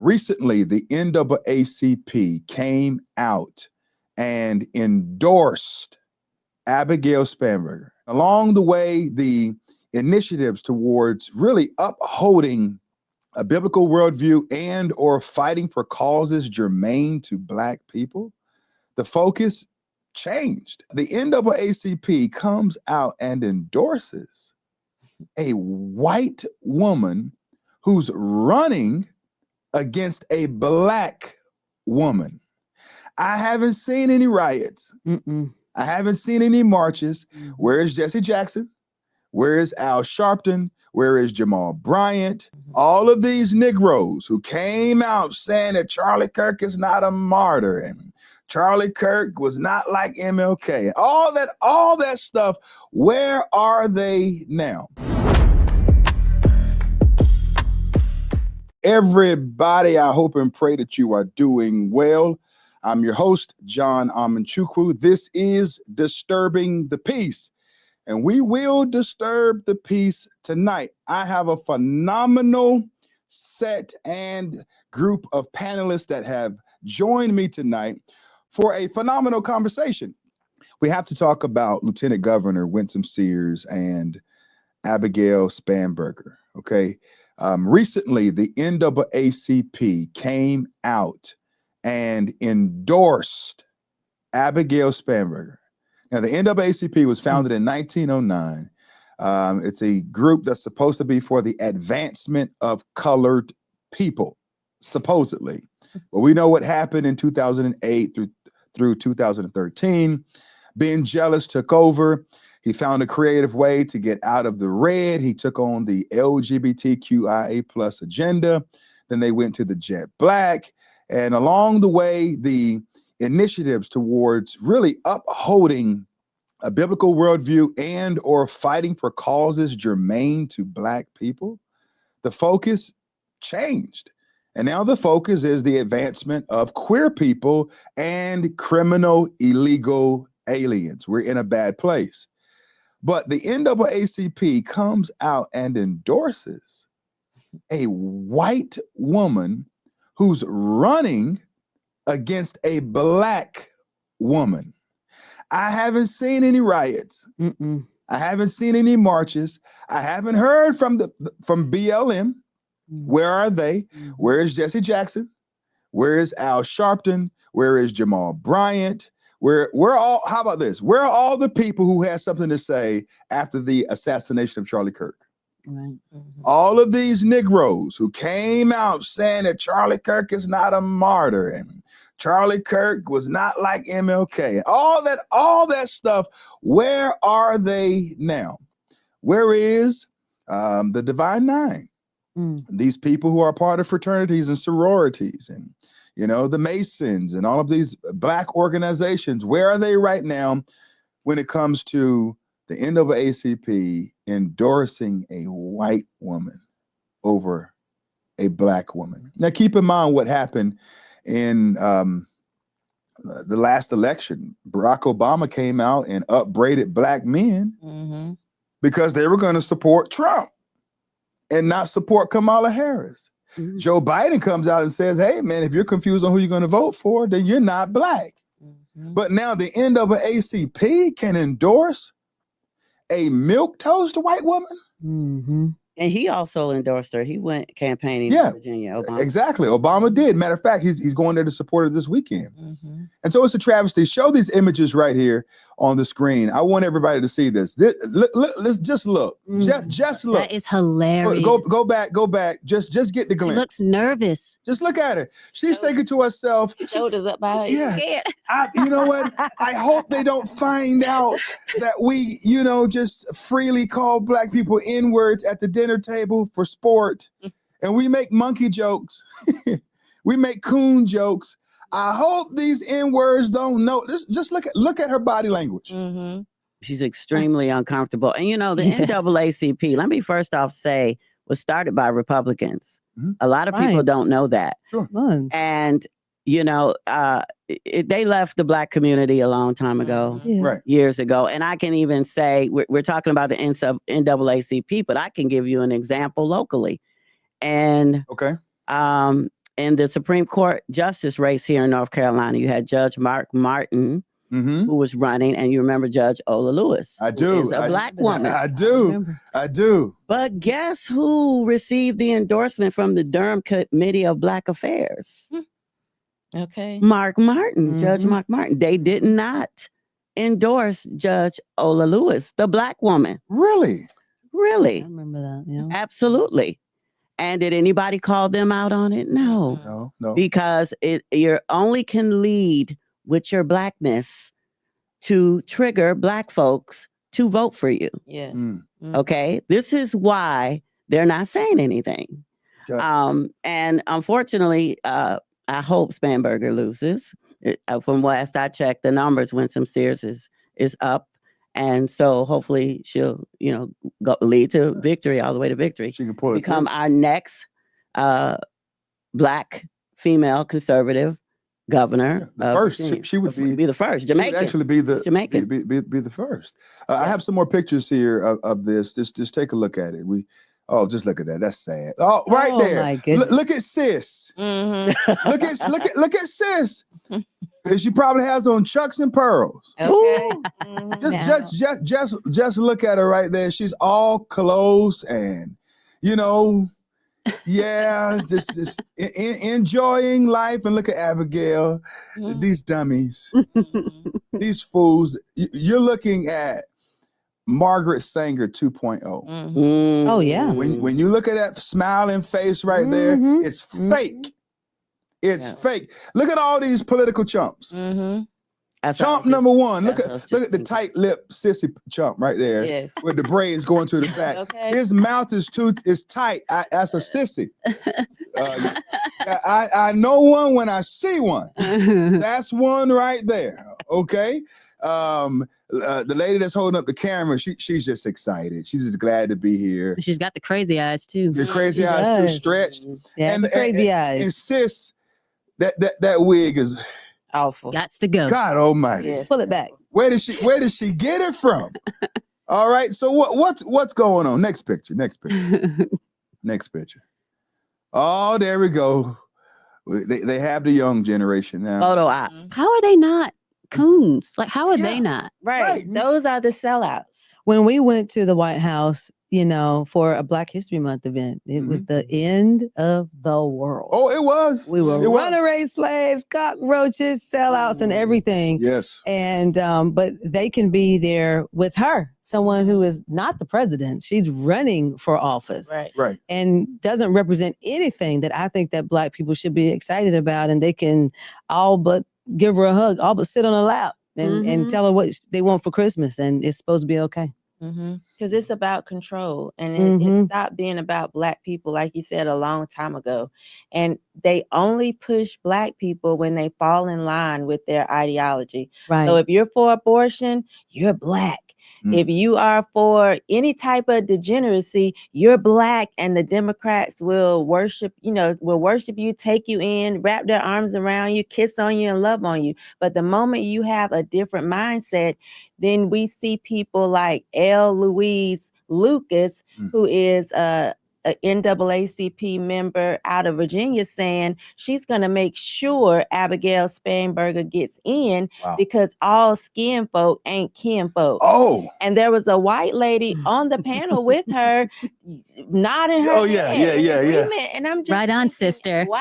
Recently, the NAACP came out and endorsed Abigail Spanberger. Along the way, the initiatives towards really upholding a biblical worldview and or fighting for causes germane to Black people, the focus changed. The NAACP comes out and endorses a white woman who's running against a Black woman. I haven't seen any riots. I haven't seen any marches. Where is Jesse Jackson? Where is Al Sharpton? Where is Jamal Bryant? All of these Negroes who came out saying that Charlie Kirk is not a martyr and Charlie Kirk was not like MLK. All that stuff, where are they now? Everybody, I hope and pray that you are doing well. I'm your host, John Amanchukwu. This is Disturbing the Peace, and we will disturb the peace tonight. I have a phenomenal set and group of panelists that have joined me tonight for a phenomenal conversation. We have to talk about Lieutenant Governor Winsome Sears and Abigail Spanberger, okay? Recently, the NAACP came out and endorsed Abigail Spanberger. Now, the NAACP was founded in 1909. It's a group that's supposed to be for the advancement of colored people, supposedly. But we know what happened in 2008 through 2013. Ben Jealous took over. He found a creative way to get out of the red. He took on the LGBTQIA plus agenda. Then they went to the jet black. And along the way, the initiatives towards really upholding a biblical worldview and or fighting for causes germane to Black people, the focus changed. And now the focus is the advancement of queer people and criminal illegal aliens. We're in a bad place. But the NAACP comes out and endorses a white woman who's running against a Black woman. I haven't seen any riots. I haven't seen any marches. I haven't heard from BLM. Where are they? Where is Jesse Jackson? Where is Al Sharpton? Where is Jamal Bryant? How about this? Where are all the people who had something to say after the assassination of Charlie Kirk? Right. All of these Negroes who came out saying that Charlie Kirk is not a martyr and Charlie Kirk was not like MLK. All that stuff, where are they now? Where is the Divine Nine? These people who are part of fraternities and sororities and the Masons and all of these Black organizations, where are they right now when it comes to the NAACP endorsing a white woman over a Black woman? Now, keep in mind what happened in the last election. Barack Obama came out and upbraided Black men because they were going to support Trump and not support Kamala Harris. Joe Biden comes out and says, hey, man, if you're confused on who you're going to vote for, then you're not Black. But now the NAACP can endorse a milquetoast white woman? And he also endorsed her. He went campaigning in Virginia. Obama. Exactly. Obama did. Matter of fact, he's going there to support her this weekend. And so it's a travesty. Show these images right here on the screen. I want everybody to see this. Let's just look. Just look. That is hilarious. Go back. Just get the glimpse. She looks nervous. Just look at her. She's thinking to herself. Shoulders up by her. She's scared. You know what? I hope they don't find out that we, just freely call Black people N-words at the dinner table for sport. And we make monkey jokes. We make coon jokes. I hope these N-words don't know. Just look at her body language. She's extremely uncomfortable. And the NAACP, let me first off say, was started by Republicans. A lot of people don't know that. Sure. And they left the Black community a long time ago, years ago. And I can even say, we're talking about the NAACP, but I can give you an example locally. And in the Supreme Court justice race here in North Carolina, you had Judge Mark Martin, who was running, and you remember Judge Ola Lewis. I do. Who is a black woman. I do. But guess who received the endorsement from the Durham Committee of Black Affairs? Okay. Mark Martin, Judge Mark Martin. They did not endorse Judge Ola Lewis, the black woman. Really? Really? I remember that. Yeah. Absolutely. And did anybody call them out on it? No. No. Because you only can lead with your blackness to trigger black folks to vote for you. Yes. Okay. This is why they're not saying anything. And unfortunately, I hope Spanberger loses. From last I checked, the numbers, Winsome Sears is up. And so hopefully she'll, lead to victory, all the way to victory. She can pull it become through. our next black female conservative governor. The first. She would be the first. Jamaican. She would actually be the Jamaican. Be the first. I have some more pictures here of this. Just take a look at it. Just look at that. That's sad. Oh, right there. My goodness. Look at sis. Look at sis. She probably has on Chucks and pearls. Okay. Just look at her right there. She's all close and just enjoying life. And look at Abigail. These dummies, these fools. You're looking at Margaret Sanger 2.0. Oh yeah. When you look at that smiling face right there, it's fake. It's fake. Look at all these political chumps. Chump number one. Look at the tight lip sissy chump right there. Yes. With the braids going to the back. Okay. His mouth is tight. That's a sissy. I know one when I see one. That's one right there. Okay. The lady that's holding up the camera, she's just excited. She's just glad to be here. She's got the crazy eyes too. Your crazy eyes too stretched. Yeah, the crazy eyes. And sis, that wig is awful. Gots to go. God Almighty. Yes. Pull it back. Where did she get it from? All right. So what's going on? Next picture. Next picture. Oh, there we go. They have the young generation now. Photo op. How are they not coons? Like, how are they not? Right. Those are the sellouts. When we went to the White House, for a Black History Month event, it was the end of the world. Oh, it was. We were runaway slaves, cockroaches, sellouts, and everything. Yes. And but they can be there with her, someone who is not the president. She's running for office. Right. And doesn't represent anything that I think that Black people should be excited about. And they can all but give her a hug, all but sit on her lap and tell her what they want for Christmas. And it's supposed to be okay. Because it's about control, and it stopped being about Black people, like you said, a long time ago. And they only push Black people when they fall in line with their ideology. Right. So if you're for abortion, you're Black. If you are for any type of degeneracy, you're Black, and the Democrats will worship you, take you in, wrap their arms around you, kiss on you, and love on you. But the moment you have a different mindset, then we see people like L. Louise Lucas, who is an NAACP member out of Virginia, saying she's going to make sure Abigail Spanberger gets in because all skinfolk ain't kinfolk. Oh. And there was a white lady on the panel with her, nodding her head. Yeah. And I'm just right on, sister. Wow.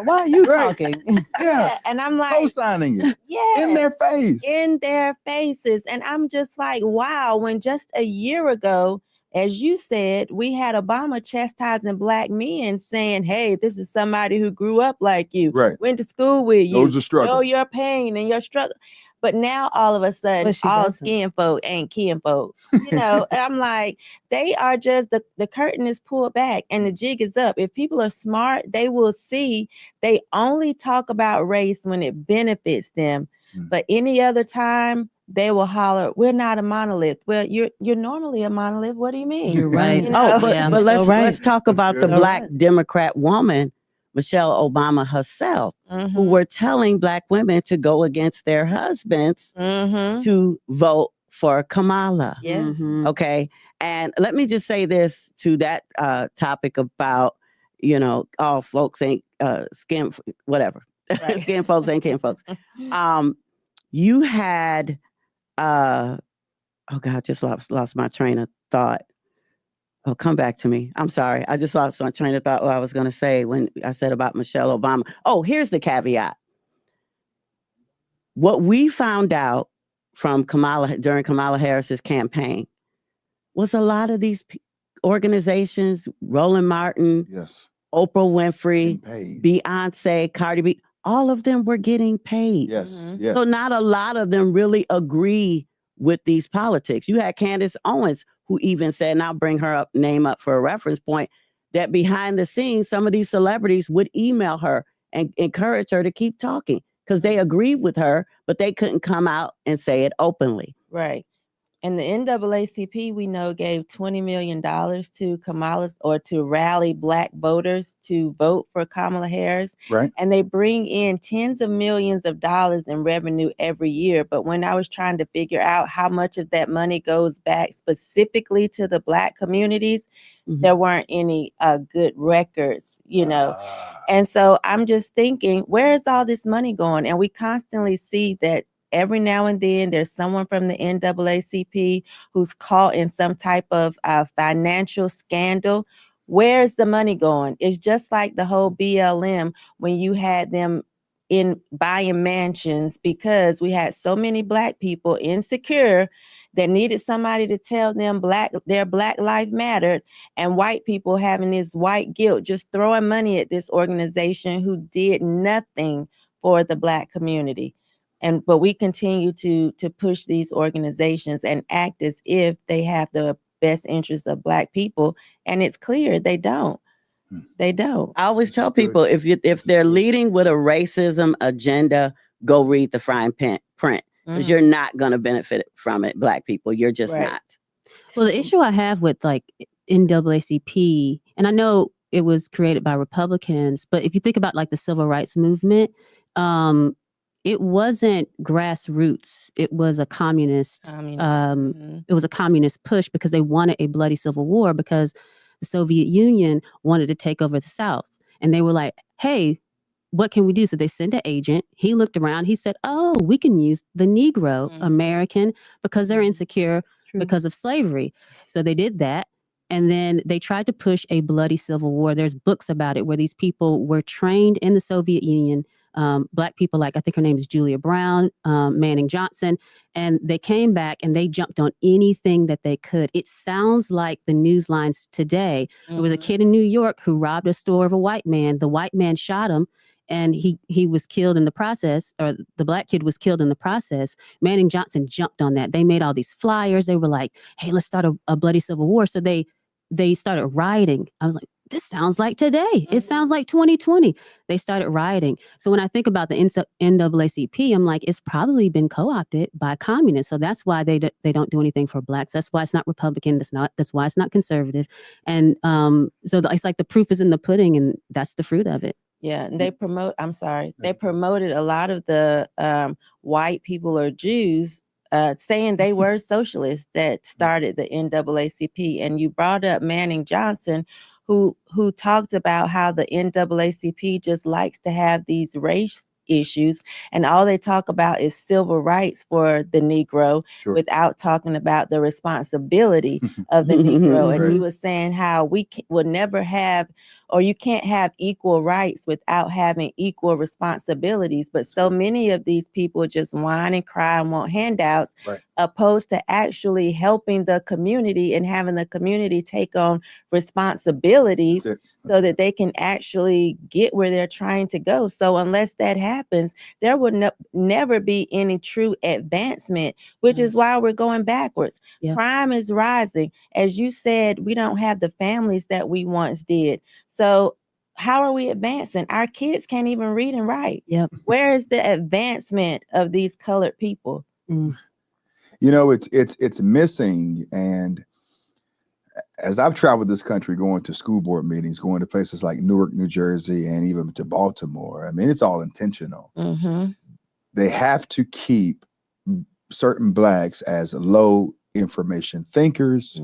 Why are you talking? Yeah. And I'm like, co-signing it. Yeah. In their face. In their faces. And I'm just like, wow, when just a year ago, as you said, we had Obama chastising Black men, saying, hey, this is somebody who grew up like you, went to school with you, knows the struggle, know your pain and your struggle. But now all of a sudden, all skinfolk ain't kinfolk, and I'm like, they are just, the curtain is pulled back and the jig is up. If people are smart, they will see they only talk about race when it benefits them. But any other time, they will holler, we're not a monolith. Well, you're normally a monolith. What do you mean? You're right. But let's talk about the Black Democrat woman, Michelle Obama herself, who were telling Black women to go against their husbands to vote for Kamala. Yes. Okay. And let me just say this to that topic about, all folks ain't skin, whatever, Right. skin folks and kin folks. You had, oh God, just lost my train of thought. Oh, come back to me. I'm sorry. I just lost my train of thought what I was going to say when I said about Michelle Obama. Oh, here's the caveat. What we found out from during Kamala Harris's campaign was a lot of these organizations, Roland Martin, Yes. Oprah Winfrey, Paid. Beyonce, Cardi B, all of them were getting paid. Yes. Yes. So not a lot of them really agree with these politics. You had Candace Owens, who even said, and I'll bring her name up for a reference point, that behind the scenes, some of these celebrities would email her and encourage her to keep talking because they agreed with her, but they couldn't come out and say it openly. Right. And the NAACP, we know, gave $20 million to Kamala's, or to rally Black voters to vote for Kamala Harris. Right. And they bring in tens of millions of dollars in revenue every year. But when I was trying to figure out how much of that money goes back specifically to the Black communities, there weren't any good records, you know. And so I'm just thinking, where is all this money going? And we constantly see that every now and then there's someone from the NAACP who's caught in some type of financial scandal. Where's the money going? It's just like the whole BLM when you had them in buying mansions because we had so many Black people insecure that needed somebody to tell them their Black life mattered, and white people having this white guilt, just throwing money at this organization who did nothing for the Black community. But we continue to push these organizations and act as if they have the best interests of Black people, and it's clear they don't. They don't. I always tell people, if they're leading with a racism agenda, go read the fine print because you're not going to benefit from it, Black people. You're just not. Well, the issue I have with like NAACP, and I know it was created by Republicans, but if you think about like the civil rights movement, it wasn't grassroots. It was a communist. It was a communist push because they wanted a bloody civil war because the Soviet Union wanted to take over the South. And they were like, hey, what can we do? So they sent an agent. He looked around. He said, oh, we can use the Negro American because they're insecure because of slavery. So they did that. And then they tried to push a bloody civil war. There's books about it where these people were trained in the Soviet Union. Black people, like I think her name is Julia Brown, Manning Johnson, and they came back and they jumped on anything that they could. It sounds like the news lines today. There was a kid in New York who robbed a store of a white man. The white man shot him and he was killed in the process, or the Black kid was killed in the process. Manning Johnson jumped on that. They made all these flyers. They were like, hey, let's start a bloody civil war. So they started rioting. I was like, this sounds like today. It sounds like 2020. They started rioting. So when I think about the NAACP, I'm like, it's probably been co-opted by communists. So that's why they don't do anything for Blacks. That's why it's not Republican. That's why it's not conservative. And so it's like the proof is in the pudding, and that's the fruit of it. Yeah, and they promoted a lot of the white people or Jews saying they were socialists that started the NAACP. And you brought up Manning Johnson, who talked about how the NAACP just likes to have these race issues, and all they talk about is civil rights for the Negro without talking about the responsibility of the Negro. And he was saying how we will never have, or you can't have equal rights without having equal responsibilities. But so many of these people just whine and cry and want handouts, opposed to actually helping the community and having the community take on responsibilities so that they can actually get where they're trying to go. So unless that happens, there will never be any true advancement, which is why we're going backwards. Crime is rising. As you said, we don't have the families that we once did. So how are we advancing? Our kids can't even read and write. Where is the advancement of these colored people? You know, it's missing. And as I've traveled this country, going to school board meetings, going to places like Newark, New Jersey, and even to Baltimore, I mean, it's all intentional. They have to keep certain Blacks as low information thinkers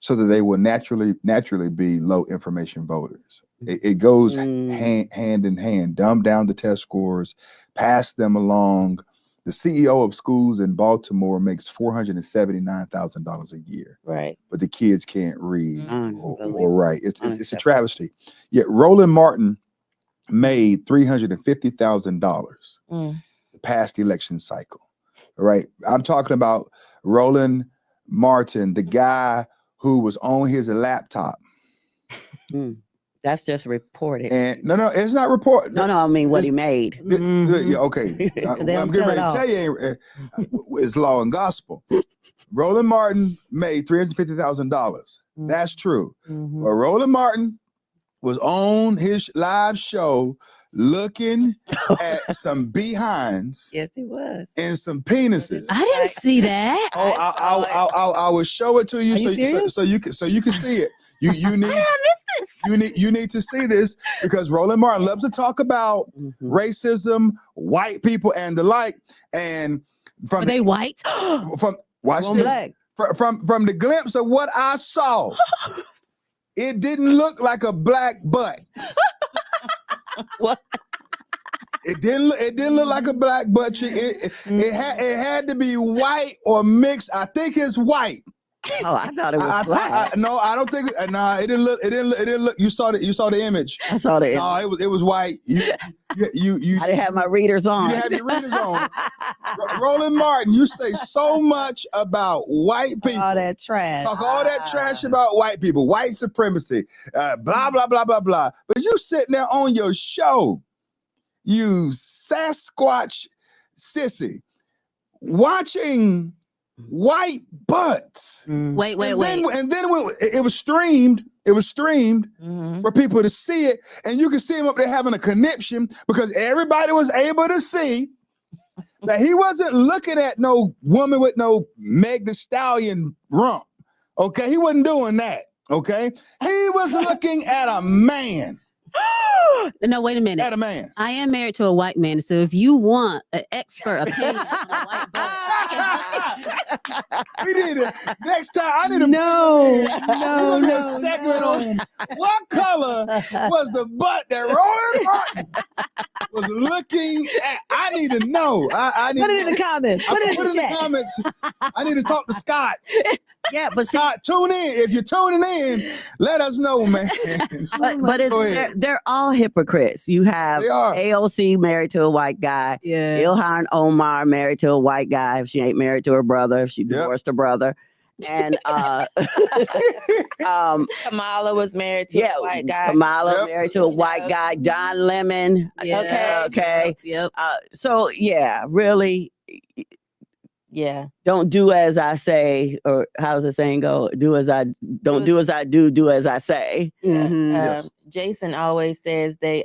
so that they will naturally be low information voters. It goes Mm. hand in hand. Dumb down the test scores, pass them along. The CEO of schools in Baltimore makes $479,000 a year, Right. but the kids can't read Unbelievable. or write. It's a Unacceptable. travesty. Yet Roland Martin made $350,000 Mm. the past election cycle. All right, I'm talking about Roland Martin, the guy who was on his laptop. Mm. That's just reported. And no, it's not report. No, I mean what It's- he made. Yeah, okay. They I'm don't getting tell ready it to all. tell you it's law and gospel. Roland Martin made $350,000. That's true. Mhm. But Roland Martin was on his live show looking at some behinds Yes, he was. and some penises. I didn't see that. Oh, I saw it. I will show it to you, Are you serious? so you can see it. You How need did I miss this? you need to see this, because Roland Martin loves to talk about Mhm. racism, white people, and the like. And Are they white? from watch One this. black. From the glimpse of what I saw, it didn't look like a black butt. What? It didn't look like a black butt cheek. It had to be white or mixed. I think it's white. Oh, I thought it was black. No, I don't think. Nah, it didn't look. You saw the image. I saw the No, it was white. You I didn't have my readers you on. didn't have your readers on. Roland Martin, you say so much about white people. All that trash. Talk all that trash about white people, white supremacy, blah, blah, blah, blah, blah. But you sitting there on your show, you Sasquatch sissy, watching white butts. Mm. Wait. And then when it was streamed Mhm. for people to see it, and you can see him up there having a conniption because everybody was able to see that he wasn't looking at no woman with no Meg Thee Stallion rump. Okay, he wasn't doing that. Okay, he was looking at a man. No, wait a minute. At a man. I am married to a white man, so if you want an expert opinion on a white butt, We need it next time. I need to No, do a segment on what color was the butt that Roland Martin was looking at. I need to know. I need Put it in the comments. Put it in the chat. comments. I need to talk to Scott. Yeah, but see, Scott, tune in. If you're tuning in, let us know, man. but Go ahead. they're all hypocrites. You have They are. AOC married to a white guy. yeah. Ilhan Omar married to a white guy. If she ain't married to her brother, if she Yep. divorced her brother. And Kamala was married to a white guy. Kamala Yep. married to a white guy. Don Lemon. Yeah. Okay. Yep. So yeah, really, Yeah. don't do as I say, or how's the saying go? Do as I don't do as I do. Do as I say. Mhm. Yes. Jason always says they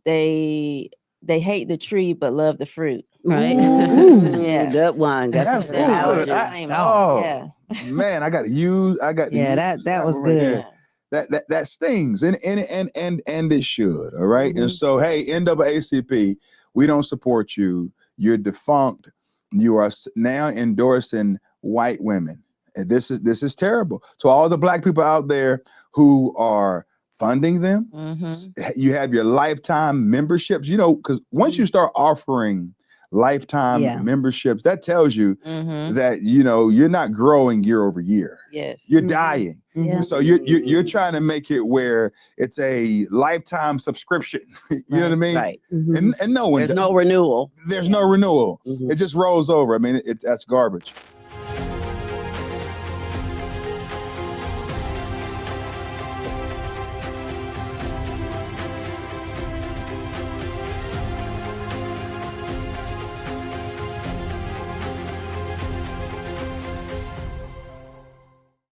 hate the tree but love the fruit. Right. Ooh, Yeah. good one. That's the good. analogy. Oh. Yeah. Man, I got to use. Yeah, that was good. That stings, and it should. All right? And Mhm. so, hey, NAACP, we don't support you. You're defunct. You are now endorsing white women, and this is terrible. To all the black people out there who are funding them, Mhm. you have your lifetime memberships. You know, because once you start offering lifetime Yeah. memberships, that tells you Mhm. that you're not growing year over year. Yes. You're Mhm. dying. Yeah. So you're trying to make it where it's a lifetime subscription. You know what I mean? Right. Mhm. And no one There's no renewal. there's no renewal. Mhm. It just rolls over. I mean, that's garbage.